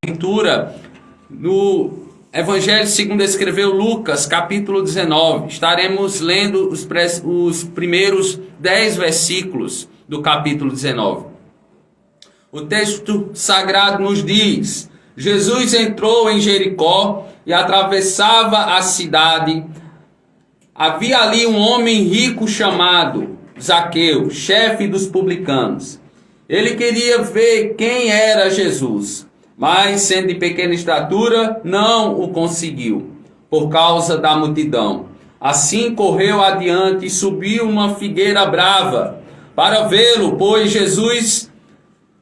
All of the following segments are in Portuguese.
Leitura no Evangelho segundo escreveu Lucas, capítulo 19. Estaremos lendo os primeiros 10 versículos do capítulo 19. O texto sagrado nos diz: Jesus entrou em Jericó e atravessava a cidade. Havia ali um homem rico chamado Zaqueu, chefe dos publicanos. Ele queria ver quem era Jesus, mas sendo de pequena estatura, não o conseguiu, por causa da multidão. Assim correu adiante e subiu uma figueira brava para vê-lo, pois Jesus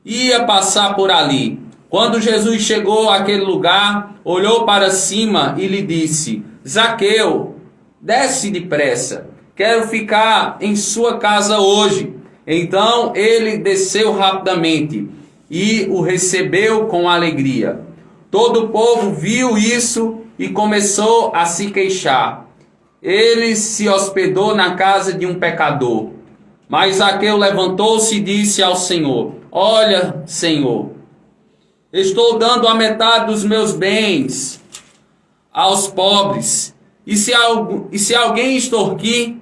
ia passar por ali. Quando Jesus chegou àquele lugar, olhou para cima e lhe disse: Zaqueu, desce depressa, quero ficar em sua casa hoje. Então ele desceu rapidamente e o recebeu com alegria. Todo o povo viu isso e começou a se queixar. Ele se hospedou na casa de um pecador. Mas Zaqueu levantou-se e disse ao Senhor: Olha, Senhor, estou dando a metade dos meus bens aos pobres. E se alguém extorquir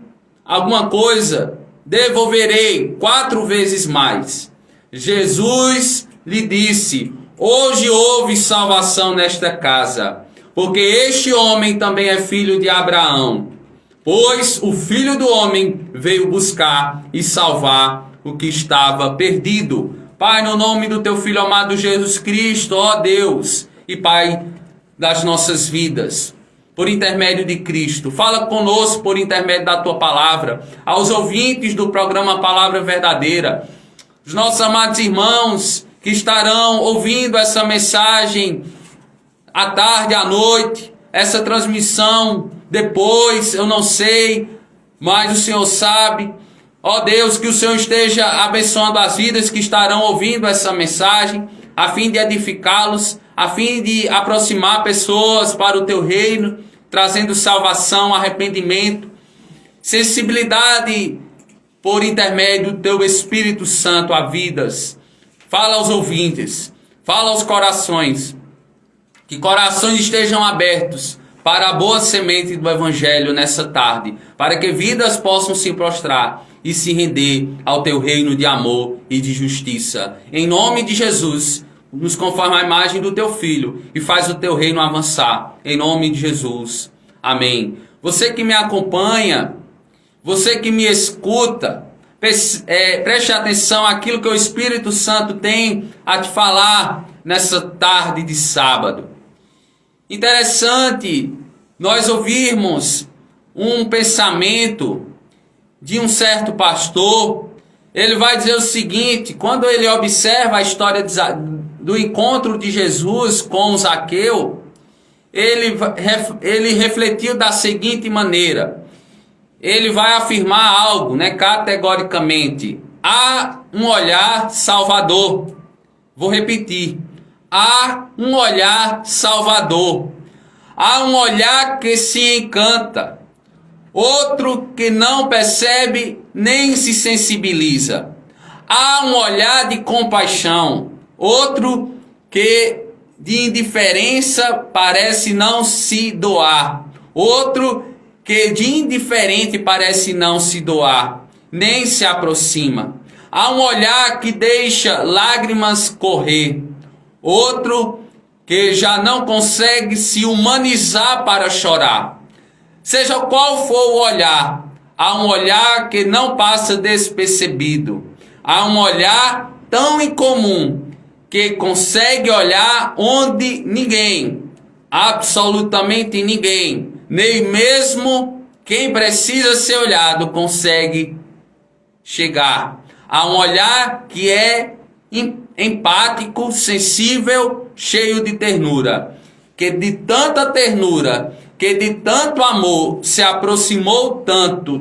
alguma coisa, devolverei 4 vezes mais. Jesus lhe disse: Hoje houve salvação nesta casa, porque este homem também é filho de Abraão. Pois o Filho do Homem veio buscar e salvar o que estava perdido. Pai, no nome do teu Filho amado Jesus Cristo, ó Deus e Pai das nossas vidas, por intermédio de Cristo, fala conosco por intermédio da tua palavra, aos ouvintes do programa Palavra Verdadeira, os nossos amados irmãos que estarão ouvindo essa mensagem à tarde, à noite, essa transmissão depois, eu não sei, mas o Senhor sabe. Ó Deus, que o Senhor esteja abençoando as vidas que estarão ouvindo essa mensagem, a fim de edificá-los, a fim de aproximar pessoas para o teu reino, trazendo salvação, arrependimento, sensibilidade por intermédio do teu Espírito Santo a vidas. Fala aos ouvintes, fala aos corações, que corações estejam abertos para a boa semente do Evangelho nessa tarde, para que vidas possam se prostrar e se render ao teu reino de amor e de justiça. Em nome de Jesus, nos conforma a imagem do teu Filho e faz o teu reino avançar. Em nome de Jesus. Amém. Você que me acompanha, você que me escuta, preste atenção àquilo que o Espírito Santo tem a te falar nessa tarde de sábado. Interessante nós ouvirmos um pensamento de um certo pastor. Ele vai dizer o seguinte: quando ele observa a história do encontro de Jesus com Zaqueu, ele refletiu da seguinte maneira. Ele vai afirmar algo, categoricamente: há um olhar salvador. Vou repetir: há um olhar salvador. Há um olhar que se encanta. Outro que não percebe nem se sensibiliza. Há um olhar de compaixão. Outro que de indiferença parece não se doar. Outro que de indiferente parece não se doar, nem se aproxima. Há um olhar que deixa lágrimas correr. Outro que já não consegue se humanizar para chorar. Seja qual for o olhar, há um olhar que não passa despercebido. Há um olhar tão incomum que consegue olhar onde ninguém, absolutamente ninguém, nem mesmo quem precisa ser olhado consegue chegar. Há um olhar que é empático, sensível, cheio de ternura, que de tanta ternura, que de tanto amor se aproximou tanto,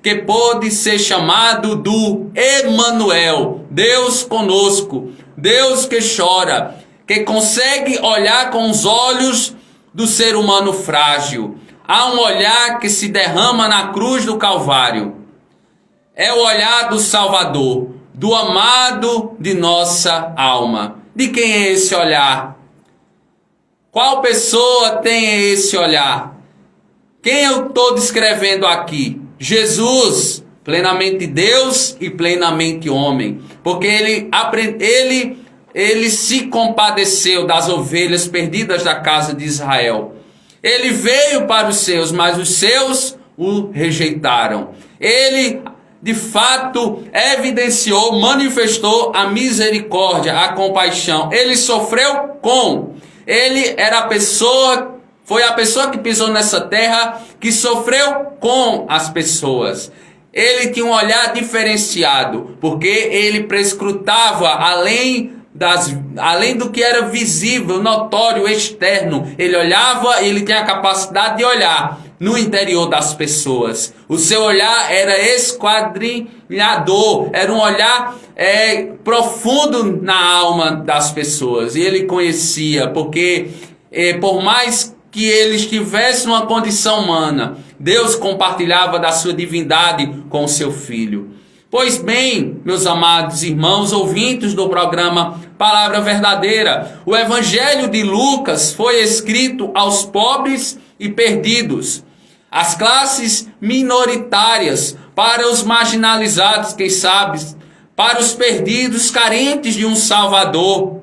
que pôde ser chamado do Emanuel, Deus conosco, Deus que chora, que consegue olhar com os olhos do ser humano frágil. Há um olhar que se derrama na cruz do Calvário. É o olhar do Salvador, do amado de nossa alma. De quem é esse olhar? Qual pessoa tem esse olhar? Quem eu estou descrevendo aqui? Jesus, plenamente Deus e plenamente homem. Porque ele se compadeceu das ovelhas perdidas da casa de Israel. Ele veio para os seus, mas os seus o rejeitaram. Ele, de fato, evidenciou, manifestou a misericórdia, a compaixão. Ele sofreu com. Ele era a pessoa, foi a pessoa que pisou nessa terra, que sofreu com as pessoas. Ele tinha um olhar diferenciado, porque ele prescrutava além do que era visível, notório, externo. Ele olhava, ele tinha a capacidade de olhar no interior das pessoas. O seu olhar era esquadrinhador, era um olhar profundo na alma das pessoas. E ele conhecia, porque por mais que ele estivesse numa condição humana, Deus compartilhava da sua divindade com o seu Filho. Pois bem, meus amados irmãos ouvintes do programa Palavra Verdadeira, o Evangelho de Lucas foi escrito aos pobres e perdidos, às classes minoritárias, para os marginalizados, quem sabe, para os perdidos carentes de um Salvador,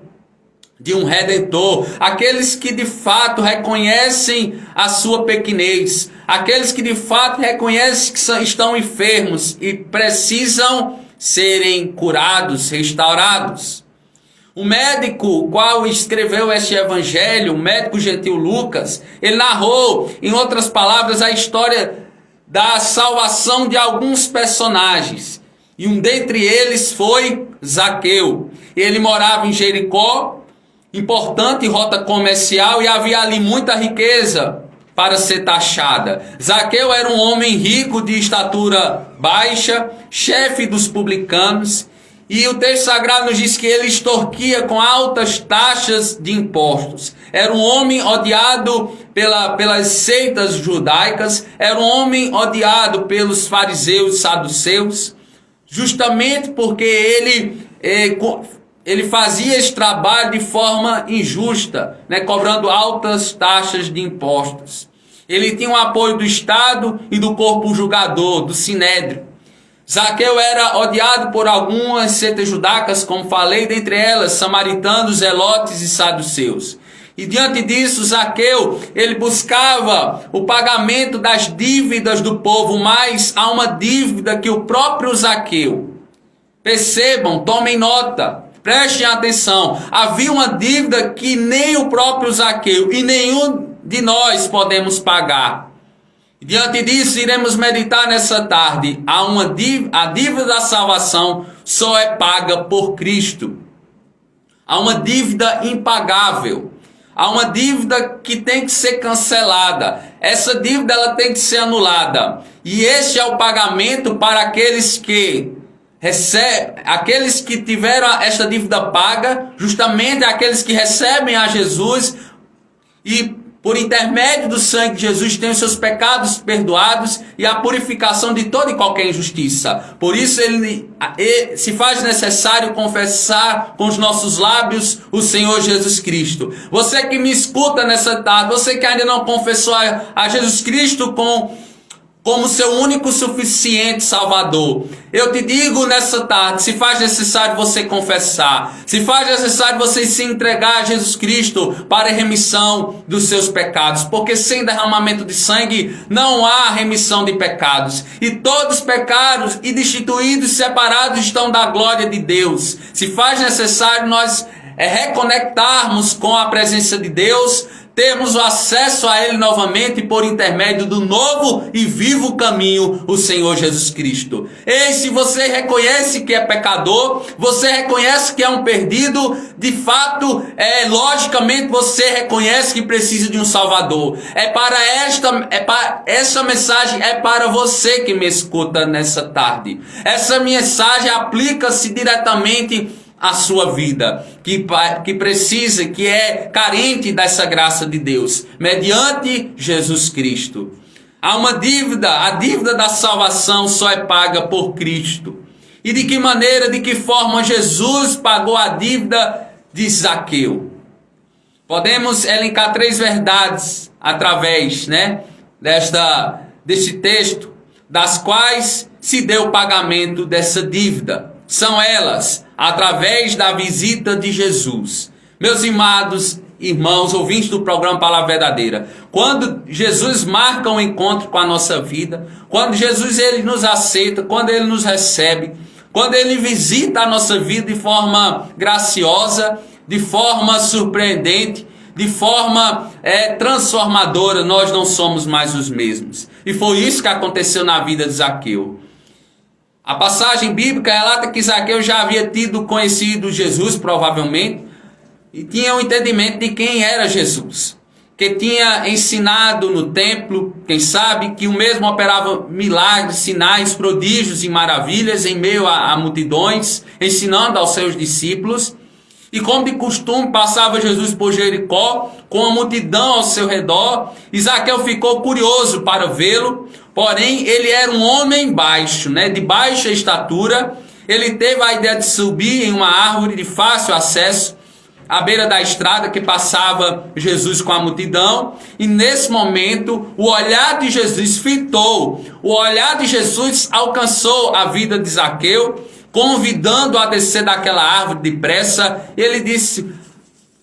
de um Redentor, aqueles que de fato reconhecem a sua pequenez, aqueles que de fato reconhecem que estão enfermos e precisam serem curados, restaurados. O médico qual escreveu este evangelho, o médico gentil Lucas, ele narrou, em outras palavras, a história da salvação de alguns personagens. E um dentre eles foi Zaqueu. Ele morava em Jericó, importante rota comercial, e havia ali muita riqueza para ser taxada. Zaqueu era um homem rico, de estatura baixa, chefe dos publicanos, e o texto sagrado nos diz que ele extorquia com altas taxas de impostos. Era um homem odiado pelas seitas judaicas, era um homem odiado pelos fariseus e saduceus, justamente porque ele fazia esse trabalho de forma injusta, cobrando altas taxas de impostos. Ele tinha o apoio do Estado e do corpo julgador, do Sinédrio. Zaqueu era odiado por algumas seitas judaicas, como falei, dentre elas samaritanos, zelotes e saduceus. E diante disso, Zaqueu, ele buscava o pagamento das dívidas do povo, mas há uma dívida que o próprio Zaqueu, percebam, tomem nota, prestem atenção, havia uma dívida que nem o próprio Zaqueu e nenhum de nós podemos pagar. Diante disso, iremos meditar nessa tarde. A dívida da salvação só é paga por Cristo. Há uma dívida impagável. Há uma dívida que tem que ser cancelada. Essa dívida ela tem que ser anulada. E este é o pagamento para aqueles que tiveram esta dívida paga, justamente aqueles que recebem a Jesus e por intermédio do sangue de Jesus têm os seus pecados perdoados e a purificação de toda e qualquer injustiça. Por isso ele se faz necessário confessar com os nossos lábios o Senhor Jesus Cristo. Você que me escuta nessa tarde, você que ainda não confessou a Jesus Cristo como seu único suficiente Salvador, eu te digo nessa tarde, se faz necessário você confessar, se faz necessário você se entregar a Jesus Cristo para a remissão dos seus pecados, porque sem derramamento de sangue não há remissão de pecados, e todos os pecados e destituídos, separados estão da glória de Deus. Se faz necessário nós reconectarmos com a presença de Deus, termos o acesso a Ele novamente por intermédio do novo e vivo caminho, o Senhor Jesus Cristo. E se você reconhece que é pecador, você reconhece que é um perdido, de fato, logicamente você reconhece que precisa de um Salvador. Essa mensagem é para você que me escuta nessa tarde. Essa mensagem aplica-se diretamente a sua vida, que precisa, que é carente dessa graça de Deus, mediante Jesus Cristo. Há uma dívida, a dívida da salvação só é paga por Cristo. E de que maneira, de que forma Jesus pagou a dívida de Zaqueu. Podemos elencar 3 verdades através, deste texto, das quais se deu o pagamento dessa dívida. São elas, através da visita de Jesus. Meus amados irmãos, ouvintes do programa Palavra Verdadeira, quando Jesus marca um encontro com a nossa vida, quando Jesus ele nos aceita, quando ele nos recebe, quando ele visita a nossa vida de forma graciosa, de forma surpreendente, de forma transformadora, nós não somos mais os mesmos. E foi isso que aconteceu na vida de Zaqueu. A passagem bíblica relata que Zaqueu já havia tido conhecido Jesus, provavelmente, e tinha um entendimento de quem era Jesus, que tinha ensinado no templo, quem sabe, que o mesmo operava milagres, sinais, prodígios e maravilhas em meio a multidões, ensinando aos seus discípulos. E como de costume, passava Jesus por Jericó, com a multidão ao seu redor, e Zaqueu ficou curioso para vê-lo, porém ele era um homem baixo, de baixa estatura. Ele teve a ideia de subir em uma árvore de fácil acesso, à beira da estrada que passava Jesus com a multidão, e nesse momento o olhar de Jesus fitou, o olhar de Jesus alcançou a vida de Zaqueu, convidando a descer daquela árvore depressa. Ele disse: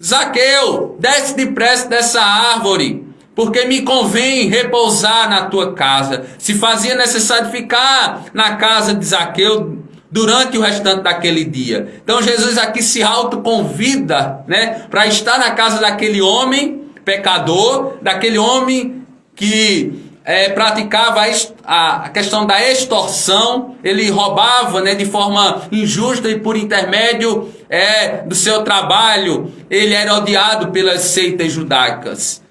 Zaqueu, desce depressa dessa árvore, porque me convém repousar na tua casa. Se fazia necessário ficar na casa de Zaqueu durante o restante daquele dia. Então Jesus aqui se autoconvida, para estar na casa daquele homem pecador, daquele homem que praticava a questão da extorsão. Ele roubava de forma injusta, e por intermédio do seu trabalho ele era odiado pelas seitas judaicas.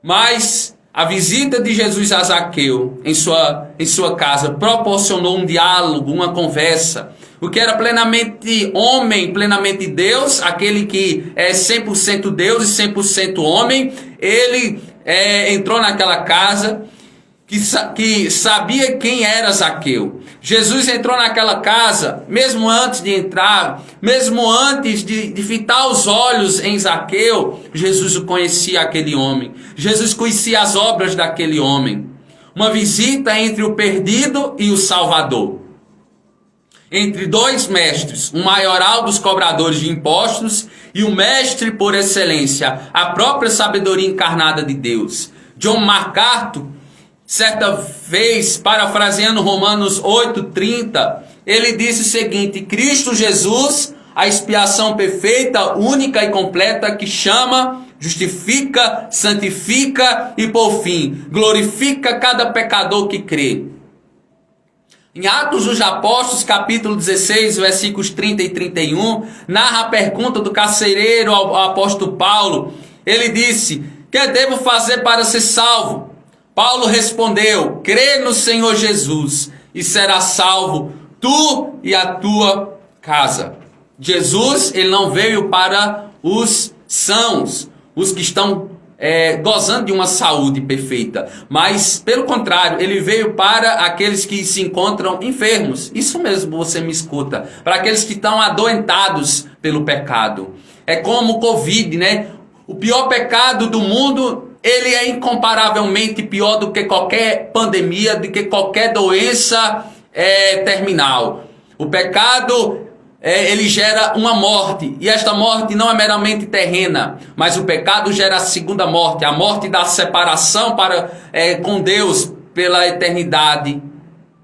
Mas a visita de Jesus a Zaqueu em sua casa proporcionou um diálogo, uma conversa. O que era plenamente homem, plenamente Deus, aquele que é 100% Deus e 100% homem, ele entrou naquela casa que sabia quem era Zaqueu. Jesus entrou naquela casa, mesmo antes de entrar, mesmo antes de fitar os olhos em Zaqueu, Jesus conhecia aquele homem. Jesus conhecia as obras daquele homem. Uma visita entre o perdido e o Salvador. Entre 2 mestres, o maioral dos cobradores de impostos e o mestre por excelência, a própria sabedoria encarnada de Deus. John MacArthur, certa vez, parafraseando Romanos 8:30, ele disse o seguinte: Cristo Jesus, a expiação perfeita, única e completa, que chama, justifica, santifica e, por fim, glorifica cada pecador que crê. Em Atos dos Apóstolos, capítulo 16, versículos 30 e 31, narra a pergunta do carcereiro ao apóstolo Paulo. Ele disse: que devo fazer para ser salvo? Paulo respondeu: crê no Senhor Jesus e será salvo tu e a tua casa. Jesus, ele não veio para os sãos, os que estão gozando de uma saúde perfeita, mas pelo contrário, ele veio para aqueles que se encontram enfermos. Isso mesmo, você me escuta, para aqueles que estão adoentados pelo pecado. É como o Covid, o pior pecado do mundo. Ele é incomparavelmente pior do que qualquer pandemia, do que qualquer doença terminal. O pecado, ele gera uma morte, e esta morte não é meramente terrena, mas o pecado gera a segunda morte, a morte da separação com Deus pela eternidade,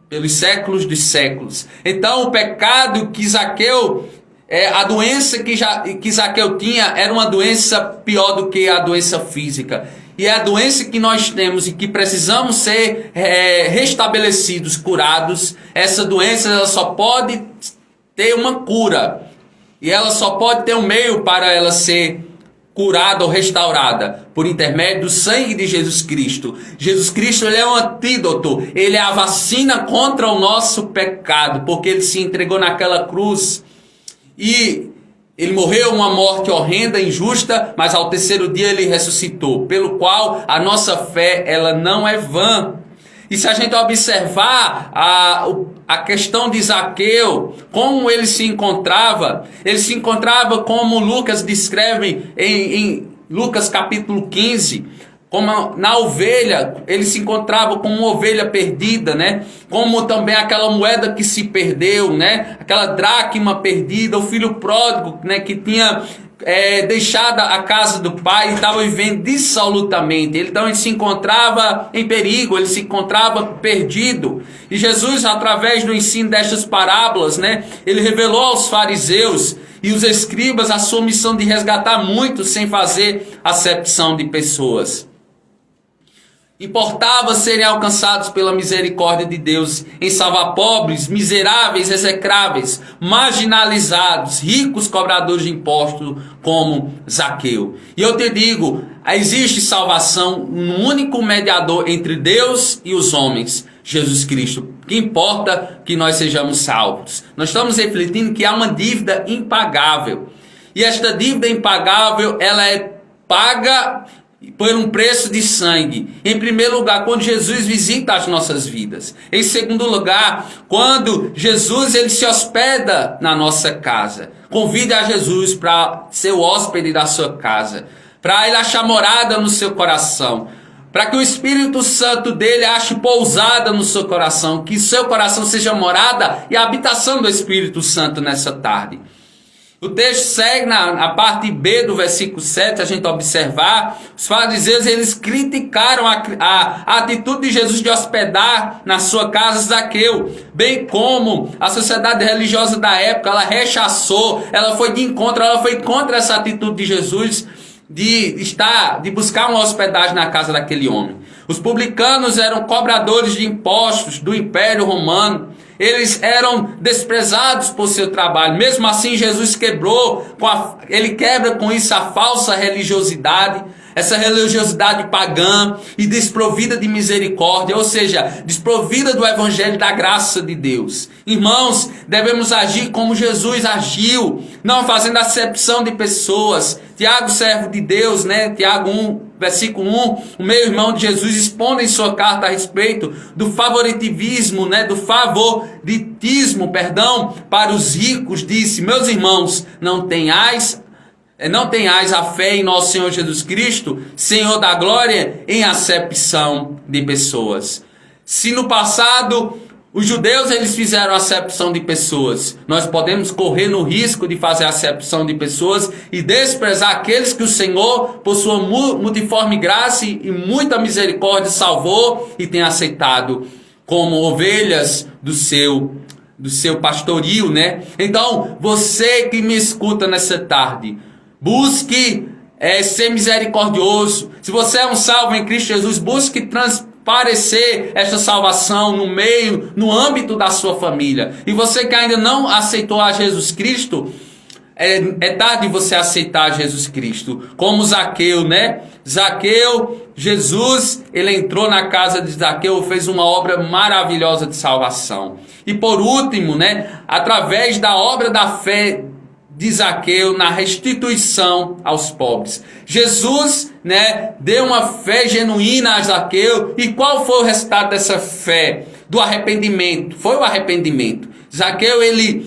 pelos séculos dos séculos. Então o pecado que Zaqueu, a doença que Zaqueu tinha, era uma doença pior do que a doença física. E é a doença que nós temos e que precisamos ser restabelecidos, curados. Essa doença ela só pode ter uma cura. E ela só pode ter um meio para ela ser curada ou restaurada, por intermédio do sangue de Jesus Cristo. Jesus Cristo, ele é um antídoto. Ele é a vacina contra o nosso pecado, porque ele se entregou naquela cruz. E ele morreu uma morte horrenda, injusta, mas ao terceiro dia ele ressuscitou, pelo qual a nossa fé ela não é vã. E se a gente observar a questão de Zaqueu, como ele se encontrava como Lucas descreve em Lucas capítulo 15, como na ovelha, ele se encontrava como uma ovelha perdida, né? Como também aquela moeda que se perdeu, né? Aquela dracma perdida, o filho pródigo, né? Que tinha deixado a casa do pai e estava vivendo dissolutamente. Então ele se encontrava em perigo, ele se encontrava perdido. E Jesus, através do ensino destas parábolas, né? Ele revelou aos fariseus e os escribas a sua missão de resgatar muitos sem fazer acepção de pessoas. Importava serem alcançados pela misericórdia de Deus em salvar pobres, miseráveis, execráveis, marginalizados, ricos cobradores de impostos como Zaqueu. E eu te digo, existe salvação no único mediador entre Deus e os homens, Jesus Cristo. Que importa que nós sejamos salvos. Nós estamos refletindo que há uma dívida impagável. E esta dívida impagável, ela é paga por um preço de sangue. Em primeiro lugar, quando Jesus visita as nossas vidas. Em segundo lugar, quando Jesus ele se hospeda na nossa casa. Convide a Jesus para ser o hóspede da sua casa, para ele achar morada no seu coração, para que o Espírito Santo dele ache pousada no seu coração, que seu coração seja morada e a habitação do Espírito Santo nessa tarde. O texto segue na parte B do versículo 7, a gente observar, os fariseus eles criticaram a atitude de Jesus de hospedar na sua casa Zaqueu, bem como a sociedade religiosa da época, ela rechaçou, ela foi contra essa atitude de Jesus de buscar uma hospedagem na casa daquele homem. Os publicanos eram cobradores de impostos do Império Romano. Eles eram desprezados por seu trabalho. Mesmo assim, Jesus ele quebra com isso a falsa religiosidade, essa religiosidade pagã e desprovida de misericórdia, ou seja, desprovida do evangelho da graça de Deus. Irmãos, devemos agir como Jesus agiu, não fazendo acepção de pessoas. Tiago, servo de Deus, né? Tiago 1, versículo 1, o meio irmão de Jesus expõe em sua carta a respeito do favoritismo, né? Do favoritismo, para os ricos, disse: meus irmãos, não tenhais a fé em nosso Senhor Jesus Cristo, Senhor da glória, em acepção de pessoas. Se no passado os judeus eles fizeram acepção de pessoas, nós podemos correr no risco de fazer acepção de pessoas e desprezar aqueles que o Senhor, por sua multiforme graça e muita misericórdia, salvou e tem aceitado como ovelhas do seu pastorio, né? Então, você que me escuta nessa tarde, busque ser misericordioso. Se você é um salvo em Cristo Jesus, busque transparecer esta salvação no âmbito da sua família. E você que ainda não aceitou a Jesus Cristo, é tarde você aceitar Jesus Cristo. Como Zaqueu, né? Zaqueu, Jesus, ele entrou na casa de Zaqueu, fez uma obra maravilhosa de salvação. E por último, né? Através da obra da fé de Zaqueu na restituição aos pobres. Jesus, né, deu uma fé genuína a Zaqueu. E qual foi o resultado dessa fé? Do arrependimento. Foi o arrependimento. Zaqueu, ele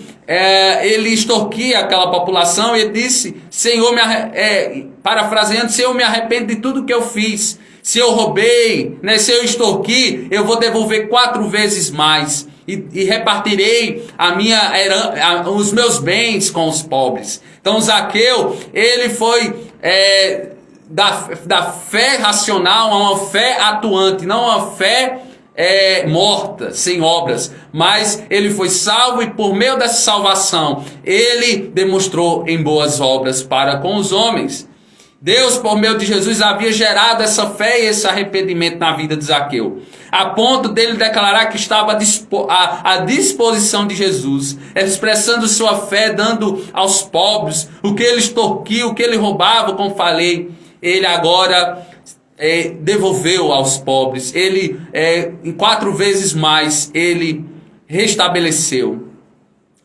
extorquia aquela população e ele disse: Senhor, parafraseando, Senhor, me arrependo de tudo que eu fiz. Se eu roubei, né, se eu extorqui, eu vou devolver 4 vezes mais. E repartirei os meus bens com os pobres. Então Zaqueu, ele foi da fé racional a uma fé atuante, não uma fé morta, sem obras. Mas ele foi salvo e por meio dessa salvação, ele demonstrou em boas obras para com os homens. Deus, por meio de Jesus, havia gerado essa fé e esse arrependimento na vida de Zaqueu, a ponto dele declarar que estava à disposição de Jesus, expressando sua fé, dando aos pobres o que ele extorquia, o que ele roubava, como falei, ele agora devolveu aos pobres. Ele, em 4 vezes mais, ele restabeleceu.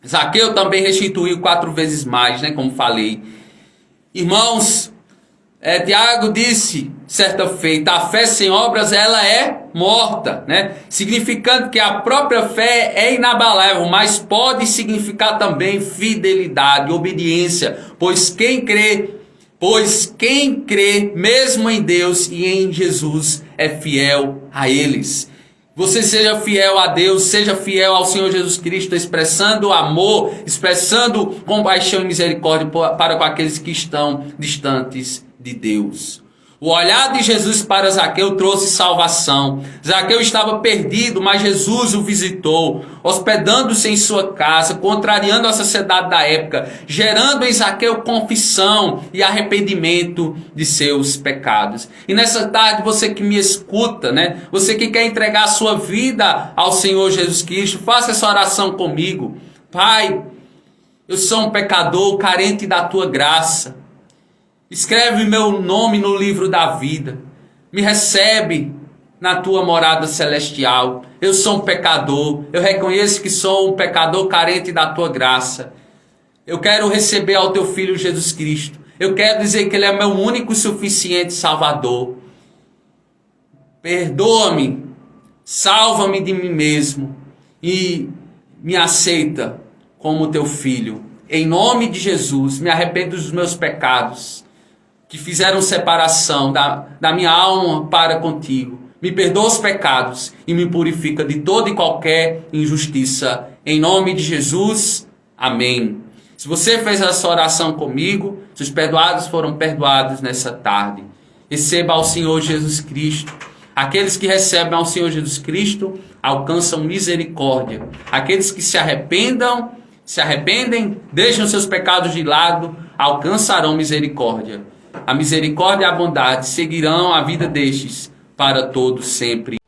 Zaqueu também restituiu 4 vezes mais, né, como falei. Irmãos, Tiago disse: certa feita. A fé sem obras, ela é morta, né? Significando que a própria fé é inabalável, mas pode significar também fidelidade, obediência, pois quem crê mesmo em Deus e em Jesus é fiel a eles. Você seja fiel a Deus, seja fiel ao Senhor Jesus Cristo, expressando amor, expressando compaixão e misericórdia para com aqueles que estão distantes de Deus. O olhar de Jesus para Zaqueu trouxe salvação. Zaqueu estava perdido, mas Jesus o visitou, hospedando-se em sua casa, contrariando a sociedade da época, gerando em Zaqueu confissão e arrependimento de seus pecados. E nessa tarde, você que me escuta, né? Você que quer entregar a sua vida ao Senhor Jesus Cristo, faça essa oração comigo. Pai, eu sou um pecador carente da tua graça. Escreve meu nome no livro da vida. Me recebe na tua morada celestial. Eu sou um pecador. Eu reconheço que sou um pecador carente da tua graça. Eu quero receber ao teu Filho Jesus Cristo. Eu quero dizer que Ele é meu único e suficiente Salvador. Perdoa-me. Salva-me de mim mesmo. E me aceita como teu filho. Em nome de Jesus, me arrependo dos meus pecados que fizeram separação da minha alma para contigo. Me perdoa os pecados e me purifica de toda e qualquer injustiça. Em nome de Jesus, amém. Se você fez essa oração comigo, seus perdoados foram perdoados nessa tarde. Receba ao Senhor Jesus Cristo. Aqueles que recebem ao Senhor Jesus Cristo alcançam misericórdia. Aqueles que se arrependem, deixam seus pecados de lado, alcançarão misericórdia. A misericórdia e a bondade seguirão a vida destes para todos sempre.